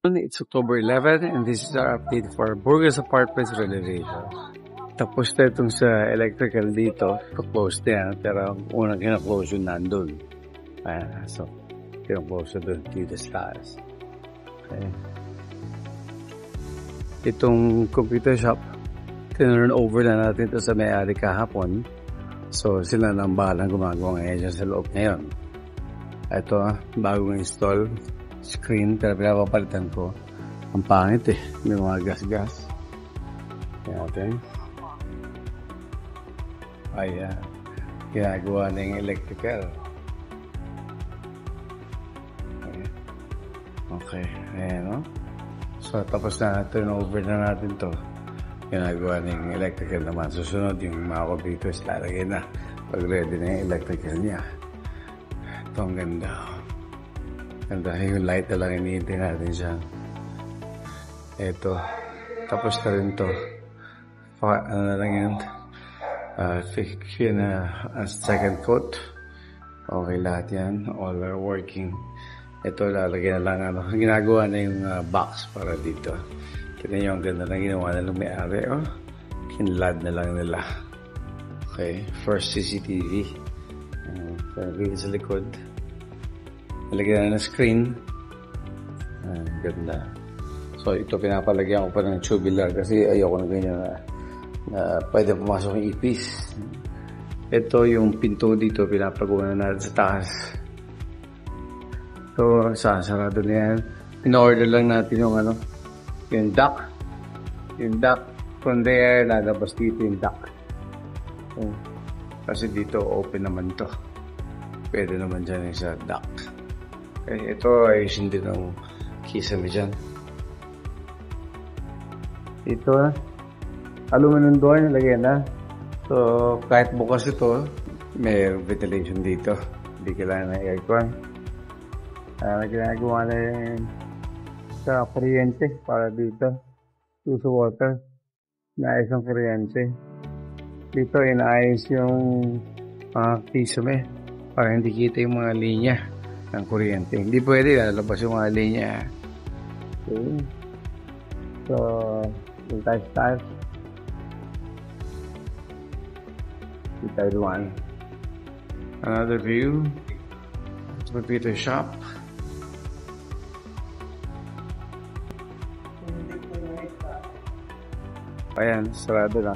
It's October 11 and this is our update for Burgess Apartments renovation. Tapos na itong sa electrical dito, close na yan, pero unang kina-close yun nandun. So, kina-close na doon dito sa taas. Okay. Itong computer shop, tinurn over na natin ito sa may-ari kahapon. So, sila nang bahalang gumagawa ngayon sa loob ngayon. Ito, bagong install screen, pero pinapapalitan ko. Ang pangit eh. May mga gas-gas. Kaya natin. Ayan. Ginagawa na yung electrical. Okay. Ayan o. So, tapos na turn over na natin to. Ginagawa na yung electrical naman. Susunod yung mga computers lalagay na. Pag ready na yung electrical niya. Ito ang ganda. Ganda yung light na lang iniintay natin siya. Ito. Tapos na rin to. Ano na lang yan. Yun na second coat. Okay lahat yan. All are working. Ito lalagyan na lang. Ginagawa na yung box para dito. Kita nyo ang ganda na ginawa na lang may-ari. Kinlad na lang nila. Okay. First CCTV. Dito sa likod. Nalagyan na ng screen. Ganda. So, ito pinapalagyan ko pa ng tubular kasi ayoko na ganyan na pwede pumasok yung ipis. Ito yung pinto dito, pinapagawa na natin sa taas. So, sasarado na yan. In-order lang natin yung yung duct. Yung duct from there, lalabas dito yung duct. So, kasi dito open naman to. Pwede naman dyan yung sa duct. Okay, ito ayusin din ng kisame dyan. Ito, aluminum door nilagyan na. So, kahit bukas ito, may ventilation dito. Hindi kailangan ng aircon. Ginagawa na yung sa kuryente para dito. Sa water. Inaayos ang kuryente. Dito, inaayos yung kisame para hindi kita yung mga linya ng kuryente. Hindi pwede lalabas yung mga linya. Okay. So, yung tayo. Detail 1. Another view. Computer shop. Ayan, sarado na.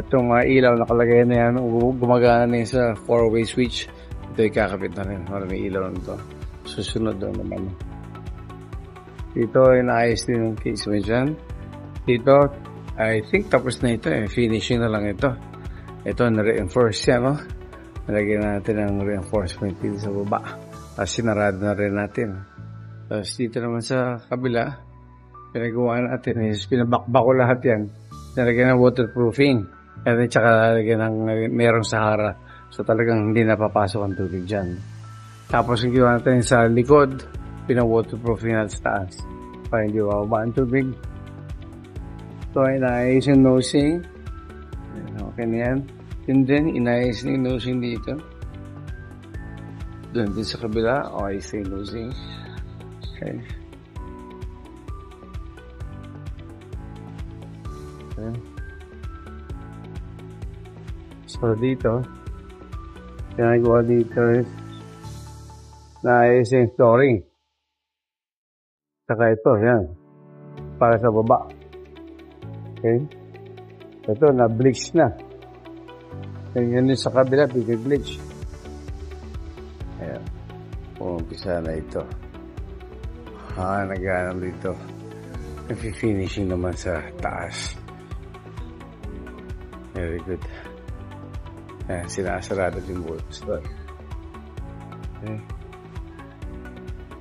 Itong ilaw nakalagay na yan. Gumagana na yun sa 4-way switch. Ito ikakapit na rin. Para may ilaw nito. Susunod doon naman. Dito, inaayos din yung case mo dyan. Dito, I think tapos na ito eh. Finishing na lang ito. Ito, na-reinforce yan, no? Nalagyan natin ang reinforcement dito sa baba. Tapos sinarado na rin natin. Tapos dito naman sa kabila, pinagawa natin. Pinabakbak ko lahat yan. Nalagyan ng waterproofing. At saka nalagyan ng merong Sahara. So talagang hindi napapasok ang tubig dyan. Tapos yung ginawa natin sa likod, pina-waterproofing natin sa taas. Para hindi mababa ang tubig. So inaayos yung nosing. Okay na yan. Yun din, inaayos na yung nosing dito. Doon din sa kabila, ayos na yung nosing. Okay. Okay. So dito, ginagawa dito is naayos yung flooring. Saka ito, yan. Para sa baba. Okay. Ito, na-bleach na. Yan yung sa kabila, bigay-bleach. Ayan. Umpisa na ito. Nag-aanam dito. Nag-finishing naman sa taas. Very good. Ayan, sinasarado yung butas doon. Okay.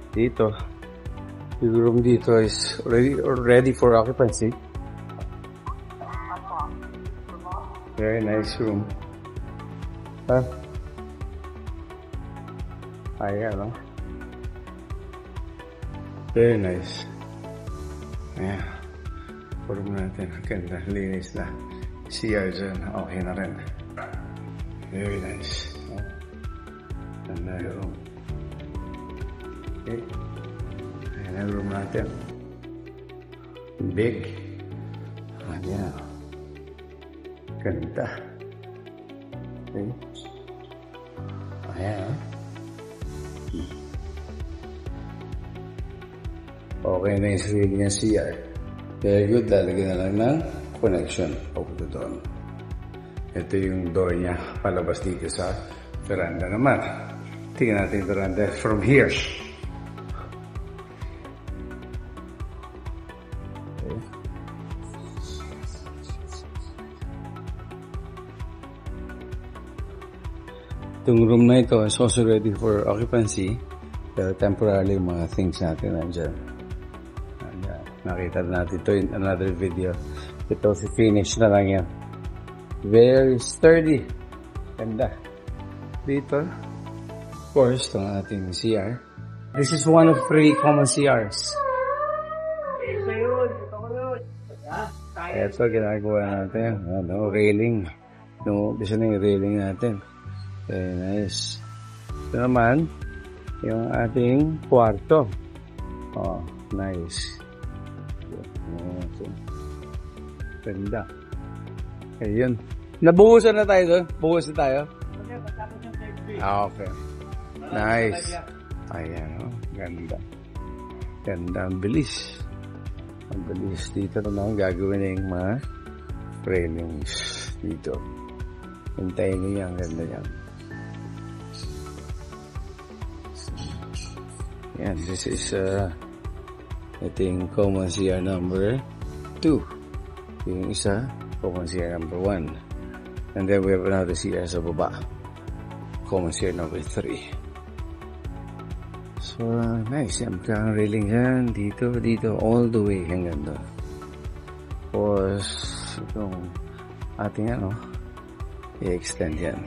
Dito, yung room dito is ready for occupancy. Very nice room. Ayan, no? Very nice. Ayan. Room natin. Ganda. Linis na. CR dyan. Okay na rin. Very nice. Ganda yung room. Okay. Ayan Ayan yung room natin. Big. Ayan. Ganda. Okay. Ayan. Okay na yung sarili niya CR. Very good. Lalagyan na lang ng connection. Papunta doon. Ito yung door niya. Palabas dito sa veranda naman. Tingnan natin yung veranda from here. Okay. Itong room na ito is also ready for occupancy. Pero temporarily mga things natin nandyan. Nakita natin ito in another video. Ito si finish na lang yan. Very sturdy. Ganda. Dito, of course, itong ating CR. This is one of 3 common CRs. Ito, ginagawa natin. Ano, railing. Isa na yung railing natin. Very nice. Ito naman, yung ating kwarto. Oh, nice. Ganda. Ayun. Nabuhusan na tayo doon? Buhus na tayo? Okay. Nice. Ayan, oh. Ganda. Ganda. Ang bilis. Ang bilis. Dito naman gagawin na yung mga railings dito. Hintayin niyo yan. Ganda yan. Yan. This is ito yung common CR number 2. Yung isa, common CR number 1. And then we have another CR sa baba. Common CR number 3. So, nice. Yan ang railing yan. Dito, all the way hanggang doon. Tapos, itong ating i-extend yan.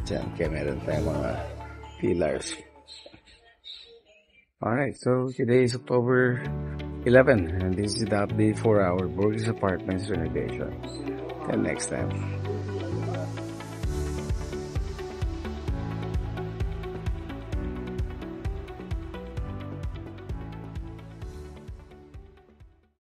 Diyan, kaya meron tayong mga pillars. Alright, so today is October 11, and this is the update for our Burgess Apartments renovation. Till next time.